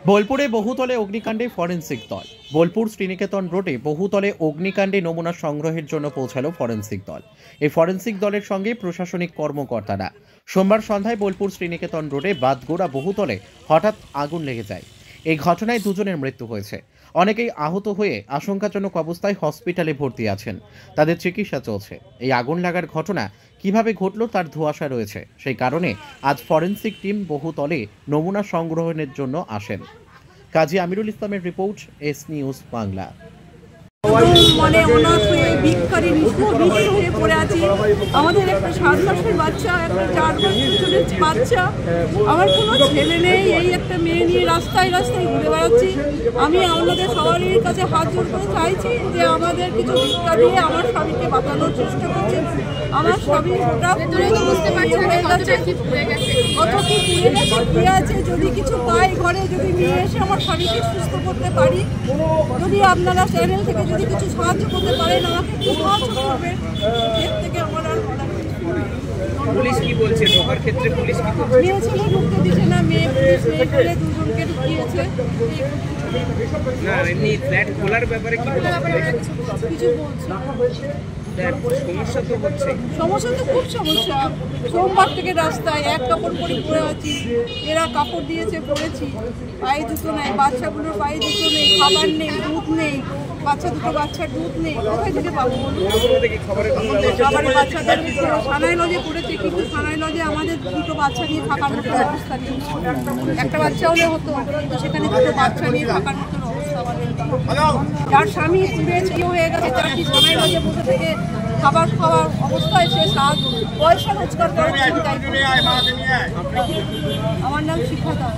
বোলপুরে বহুতলে অগ্নিকাণ্ডে ফরেন্সিক দল। বোলপুর শ্রীনিকেতন রোডে বহুতলে অগ্নিকাণ্ডে নমুনা সংগ্রহের জন্য পৌঁছালো ফরেন্সিক দল। এই ফরেন্সিক দলের সঙ্গে প্রশাসনিক কর্মকর্তারা সোমবার সন্ধ্যায় বোলপুর শ্রীনিকেতন রোডে বাদগোড়া বহুতলে হঠাৎ আগুন লেগে যায়। এই ঘটনায় দুজনের মৃত্যু হয়েছে। অনেকেই আহত হয়ে আশঙ্কাজনক অবস্থায় হসপিটালে ভর্তি আছেন, তাদের চিকিৎসা চলছে। এই আগুন লাগার ঘটনা কিভাবে ঘটল তার ধোঁয়াশা রয়েছে, সেই কারণে আজ ফরেন্সিক টিম বহুতলে নমুনা সংগ্রহের জন্য আসেন। কাজী আমিরুল ইসলামের রিপোর্ট, এস নিউজ বাংলা। মানে অনাথ হয়ে ভিক্ষারি নিঃস্ব হয়ে পড়ে আছি। আমাদের একটা 7 মাসের বাচ্চা, একটা 4 বছরের বাচ্চা, আমার কোনো ছেলে নেই। এই একটা মেয়ে নিয়ে রাস্তায় রাস্তায় ঘুরে বেড়াচ্ছি। আমি আমাদের সবারই কাছে হাত জোর করে চাইছি যে আমাদের কিছু ভিক্ষা দিয়ে আমার স্বামীকে বাঁচানোর চেষ্টা করছে। আমার স্বামী ওটা বুঝতে পারছে হয়ে গেছে, কত কি পুড়ে গেছে, কি আছে। যদি কিছু পাই ঘরে, যদি নিয়ে এসে আমার স্বামীকে সুস্থ করতে পারি, যদি আপনারা চ্যানেল থেকে যদি কিছু সাহায্য করতে পারেন, আমাকে একটু সাহায্য করবেন। এর থেকে আমার আর পুলিশ কি বলছে? ঢোকার ক্ষেত্রে পুলিশ কি বলছে? মেয়ে ছেলে ঢুকতে দিচ্ছে না, মেয়ে পুলিশ মেয়ে ছেলে দুজনকে ঢুকিয়েছে। না, এমনি ফ্ল্যাট খোলার ব্যাপারে কি কিছু বলছে। সমস্যা তো হচ্ছে, সমস্যা তো খুব সমস্যা। সোমবার থেকে রাস্তায় এক কাপড় পরে পড়ে আছি। এরা কাপড় দিয়েছে, পরেছি, পায়ে জুতো নেই, বাচ্চাগুলোর পায়ে জুতো নেই, খাবার নেই, দুধ নেই, বাচ্চার দুধ নেই। কোথায় থেকে পাবো? খাবারে বাচ্চাদের সানাই লজে পড়েছে, কিন্তু সানাই লজে আমাদের দুটো বাচ্চা নিয়ে থাকার মতো অবস্থা নেই। একটা বাচ্চা হলে হতো, কিন্তু সেখানে দুটো বাচ্চা নিয়ে থাকার মতো অবস্থা আমাদের। যার স্বামী পুড়েছে হয়ে গেছে, তার কি সানাই লজে বসে থেকে খাবার খাওয়ার অবস্থায় সে পয়সা রোজগার করার চিন্তায়। আমার নাম শিখা দাস।